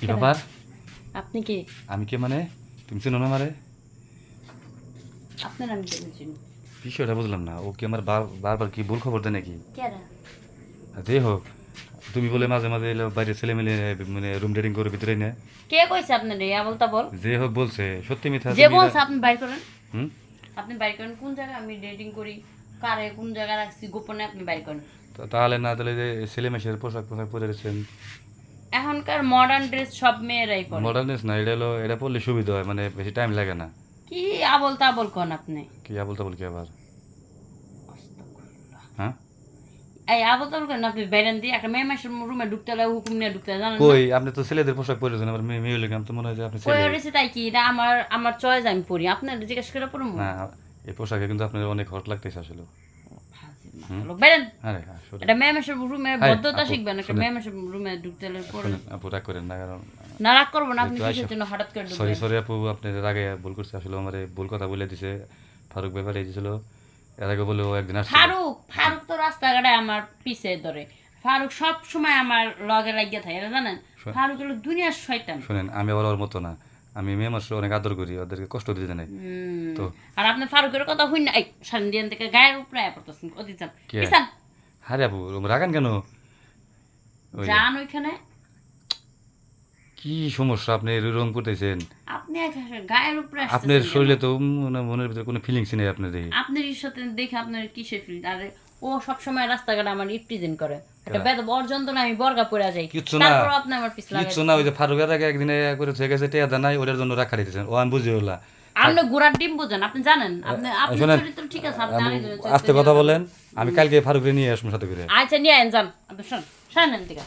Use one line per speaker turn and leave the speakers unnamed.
কি ব্যাপার?
আপনি কে?
আমি কে মানে? তুমি চিনো না আমারে?
আপনার আমি কেন চিনি?
বিষয়টা বুঝলাম না। ও কি আমার বারবার কি ভুল খবর দেয় নাকি?
কেরা?
যাই হোক, তুমি বলে মাঝে মাঝে এলো বাইরে ছেলে মিলে মানে রুম ডেটিং করে ভিতরে না।
কে কইছে আপনার এই আবলতা বল?
যে হোক বলছে সত্যি মিথ্যা
যে
তুমি
বলছে আপনি বাইর করেন।
হুম?
আপনি বাইর করেন কোন জায়গায় আমি ডেটিং করি, কারে কোন জায়গায় রাখছি গোপনে আপনি বাইর করেন।
তাহলে না তাহলে যে ছেলে মেশের পোশাক পোশাক পরে রয়েছেন।
এখনকার মডার্ন ড্রেস সব মেয়েরাই পরে।
মডার্নেস না, এটা হলো এটা পড়লে সুবিধা হয়, মানে বেশি টাইম লাগে না।
কি আবল তাবল কোন আপনি?
কি আবল তাবল কি আবার? হ্যাঁ,
এই আবল তাবল কোন আপনি বাইরেন দিয়ে একটা মেয়ে মাসের রুমে ঢুকতে হলে হুকুম নিয়ে ঢুকতে হয়, জানেন না?
কই আপনি তো ছেলেদের পোশাক পরেছেন, আবার মেয়ে মেয়ে লেগে তো মনে হয় যে আপনি
কই
ছেলে।
হয়েছে তাই কি এটা আমার আমার চয়েস আমি পড়ি আপনার জিজ্ঞেস করে পড়বো?
না, এই পোশাকে কিন্তু আপনার অনেক হট লাগতেছে আসলে।
বাইরেন।
আরে আসলে
এটা মেয়ে মাসের রুমে
হাই,
ভদ্রতা
আপু,
শিখবেন, একটা
শুনেন।
মেয়ে মাসের রুমে ঢুকতে হলে পড়ে।
শুনেন আপু, রাগ করেন না, কারণ
না রাগ করবো না, আপনি
যেহেতু
কিসের
আইসা
জন্য হঠাৎ করে
সরি
ঢুকবেন?
সরি আপু, আপনার আগে ভুল করছে আসলে, আমার ভুল কথা বলে দিছে। ফারুক ব্যাপারে দিয়েছিল এর আগে, বলে ও একদিন আসছিল।
ফারুক ফারুক তো রাস্তাঘাটে আমার পিছে ধরে। ফারুক সব সময় আমার লগে লাগিয়ে থাকে, এটা জানেন? ফারুক হলো দুনিয়ার শয়তান।
শোনেন, আমি আবার ওর মতো না, আমি মেয়ে মানুষ অনেক আদর করি, ওদেরকে কষ্ট দিতে নাই। তো
আর আপনি ফারুকের কথা হই না, এই সান্দিয়ান থেকে গায়ের উপরে আয়া পড়তেছেন, ওদি যান
কে?
পিছান।
আরে আপু রাগান কেন? ওই
যান ওইখানে।
কি সমস্যা, আপনি রং করতেছেন?
আপনি গায়ের উপরে
আপনার
আসতেছেন কেন?
শরীরে তো মনের ভিতরে কোনো ফিলিংস নেই আপনার দেখি।
আপনার সাথে দেখে আপনার কিসে ফিল? আরে ও সবসময় রাস্তাঘাটে আমার ইপ্রিজেন্ট করে, একটা
কেডা?
বেদ অর্জন্ত না, আমি বর্গা পড়ে যাই,
কিচ্ছু না,
তারপর আপনি আমার পিছলা
কিচ্ছু না, ওই যে ফারুকের আগে একদিন করে থেকে গেছে টেয়া দেয় ওটার জন্য রাখা দিতেছেন, ও আমি বুঝি ওলা।
আপনি ঘোড়ার ডিম বুঝেন, আপনি জানেন, আপনি আপনার
শোনেন,
চরিত্র ঠিক আছে, আপনি
আমি
আরেকজনের
আস্তে
চরিত্র
কথা
নিয়ে
বলেন, আমি কালকে ফারুকরে নিয়ে আসবো সাথে করে।
আচ্ছা নিয়ে আইন যান, আপনি শোন শোনেন দিকে।